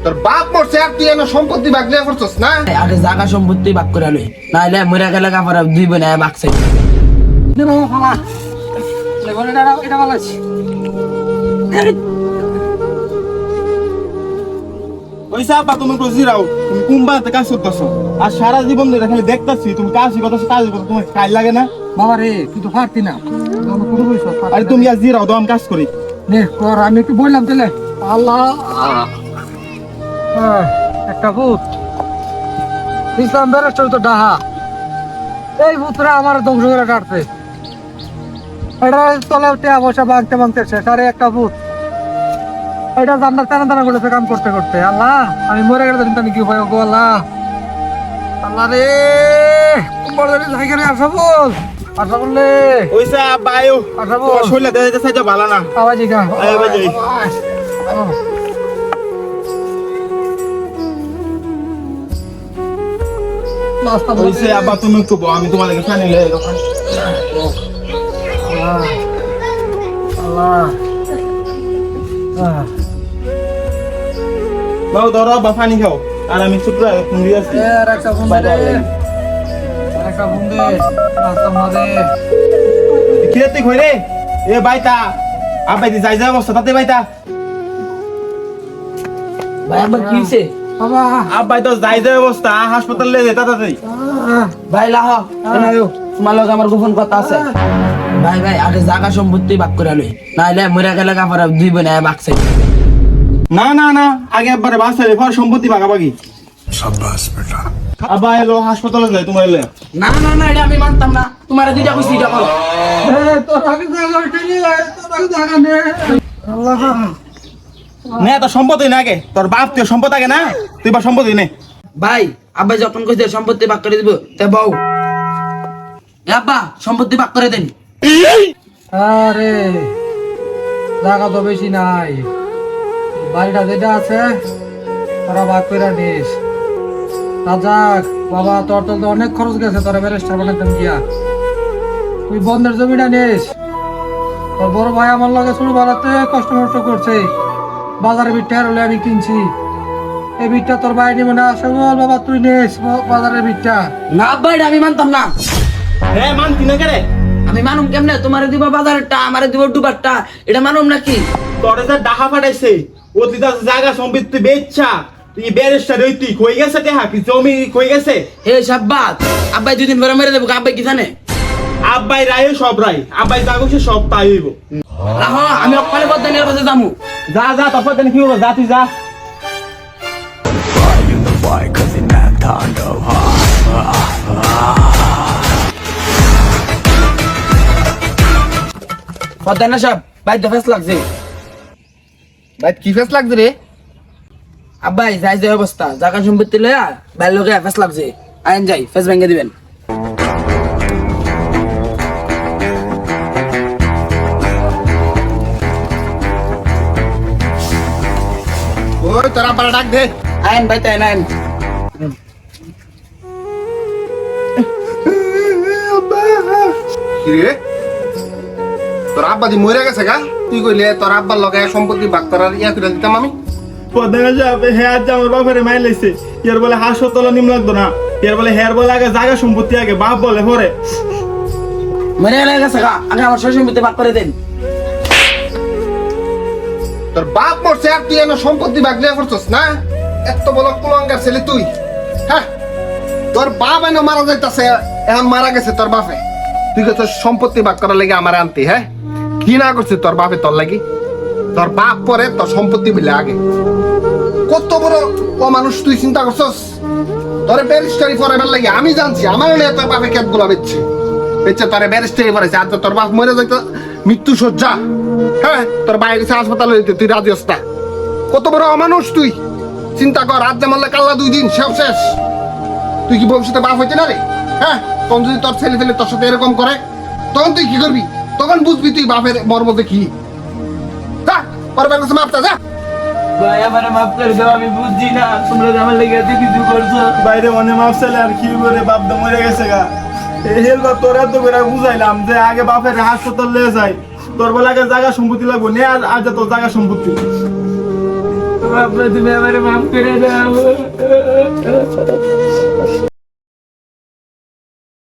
তোর বাপ মরছে আর তুই এনে সম্পত্তি ভাগ লিয়া করছস না? আগে জায়গা সম্পত্তি ভাগ করে লই, নাইলে মরে গেলে কাপড় দুই বোন ভাগ চাই। ওইসা আপা তুমি বুঝিরাও তুমি কুম্বাতে কাজ করতেছো আর সারা জীবন ধরে খালি দেখতাছি তুমি কাজ করতেছো তোমার কাজ লাগে না? বাবা রে তুই তো পারতি না, আরে তুমি আজ জিরাও দাও আমি কাজ করি। নে কর, আমি একটু বললাম তাহলে। আল্লাহ একটা ভূত ইসলাম ব্যারিস্টার তো ডাহা, এই ভূতরা আমার ধ্বংস করে কাটছে। এটা তলে টেয়া বসা ভাঙতে ভাঙতে শেষ, আরে একটা ভূত এটা জানলা টানা টানা করেছে কাম করতে করতে। আল্লাহ আমি মরে গেলে জানি কি হয় গো। আল্লাহ আল্লাহ রে বড় জায়গা রে আসা বল, আসা বললে ওইসা আপা আয়ো তোমার শরীরে দেখতে চাইতে ভালো না। আওয়াজই গা আয় বাজে ওইসা আপা তুমি একটু বউ, আমি তোমার লাগে পানি লয়ে যাবো। বাবু ধরো বা পানি খাও আর আমি ছোট খুঁড়ি আছি। কিরে তুই রে এ বাইতা আব্বাই যাই যাই অবস্থা তাতে বাইতা ভাই আমার কি হইছে? বাবা আব্বাই তো যাই যাই অবস্থা হাসপাতালে যেতে তাতে। ভাই লাহ, তোমার লগে আমার গোপন কথা আছে। ভাই ভাই আগে জায়গা সম্পত্তি ভাগ করে লই, নাইলে মরে গেলে কাপড় দুই বোন ভাগ চাই। না না না আগে একবারে বাসায় পর সম্পত্তি ভাগাভাগি। সাব্বাস বেটা আব্বা এলো হাসপাতালে যাই তোমার এলে। না না না এটা আমি মানতাম না, তোমার দুইটা কইছি এটা করো। তোর আগে জায়গা উঠেনি, তোর আগে জায়গা নে। আল্লাহ নে তোর সম্পত্তি না আগে, তোর বাপ তুই সম্পদ আগে না, তুই বা সম্পত্তি নে। ভাই আব্বা যখন কইছে সম্পত্তি ভাগ করে দিব তে বউ আব্বা সম্পত্তি ভাগ করে দেন। আরে জায়গা তো বেশি নাই, বাড়িটা যেটা আছে তোরা ভাগ করে নিস। যাক বাবা তোর তো অনেক খরচ গেছে, তোরা ব্যারিস্টার বানাতাম গিয়া। তুই বন্ধের জমিটা নিস। তোর বড় ভাই আমার লগে শুরু বাড়াতে কষ্ট মষ্ট করছে, বাজারে বিটটা হলে আমি কিনছি। এই বিটটা তোর ভাই নিব না, আসে বল বাবা তুই নিস বাজারের বিটটা। না আব্বা এটা আমি মানতাম না। হ্যাঁ মানতি না কেরে? আমি মানুম কেমনে? তোমারে দিব বাজারেরটা, আমারে দিব ডুবারটা, এটা মানুম নাকি? তোরে যে ডাহা ফাটাইছে ও তুই তার জায়গা সম্পত্তি বেচছা, তুই ব্যারিস্টার হই তুই কই গেছে দেহা কি জমি কই গেছে? হে সাব্বাত আব্বাই দুদিন পরে মেরে দেবো, আব্বাই কি জানে? আব্বাই রায় সব রায়, আব্বাই যা কইছে সব তাই হইব। রাহ আমি অকালে বদানের কাছে যামু। যা যা তারপর কি হলো, যা তুই যা। বদানা সাহেব ভাই তো ফেস লাগছে। ভাই কি ফেস লাগছে রে? আব্বাই যাই যে অবস্থা জায়গা সম্পত্তি লয়া ভাই লোকে ফেস লাগছে, আইন যাই ফেস ভেঙে দিবেন। ওই তোরা পাড়া ডাক দে। আইন ভাই তাই আইন। কি রে তোর আব্বা দি মরে গেছে গা? তুই কইলে তোর আব্বার লগে সম্পত্তি ভাগ করার ইয়া করে দিতাম আমি। পদ্মা যাবে হ্যাঁ আজ আমার বাপের মাইল লাইছে, এর বলে হাসপাতালে নিম লাগতো না, এর বলে হের বলে আগে জায়গা সম্পত্তি আগে, বাপ বলে পরে। মরে গেছে আগে আমার সয় সম্পত্তি ভাগ করে দেন। তোর বাপ মরছে আর তুই এনে সম্পত্তি ভাগ লিয়া করছস না? এত বড় কুলাঙ্গার ছেলে তুই। হ্যাঁ তোর বাপ এনে মারা যাইতাছে, এখন মারা গেছে তোর বাপে, তুই তো সম্পত্তি ভাগ করার লাগি আমার আনতি। হ্যাঁ কি না করছিস তোর বাপে তোর লাগি? তোর বাপ পরে তোর সম্পত্তি বিলে আগে। কত বড় ও মানুষ তুই চিন্তা করছস? তোর ব্যারিস্টারি পড়াবার লাগি আমি জানছি, আমার নিয়ে তোর বাপে কেট গুলা বেচছে বেচছে তোর ব্যারিস্টারি পড়াইছে। আর তোর বাপ মরে যাইতো মৃত্যু সজ্জা, হ্যাঁ তোর বাইরে গেছে হাসপাতালে যেতে, তুই রাজি হস না? কত বড় অমানুষ তুই, চিন্তা কর। আজ যে মারলে কাল্লা 2 দিন সব শেষ। তুই কি ভবিষ্যতে বাপ হইতে না রে? হ্যাঁ তখন যদি তোর ছেলে ফেলে তোর সাথে এরকম করে তখন তুই কি করবি? তখন বুঝবি তুই বাপের মর্মতে কি। যা পরে কাছে মাপটা যা। ভাই আমারে মাফ করে দাও, আমি বুঝছি না তোমরা আমার লেগে এত কিছু করছো। বাইরে মনে মাপ চাইলে আর কি করে, বাপ তো মরে গেছে গা। এই তোরা তো করে বুঝাইলাম যে আগে বাপের হাসপাতালে যাই, তোর বলে আগে জায়গা সম্পত্তি লাগবো নে, আর আজ তোর জায়গা সম্পত্তি। আব্বা তুমি আমারে মাফ করে দাও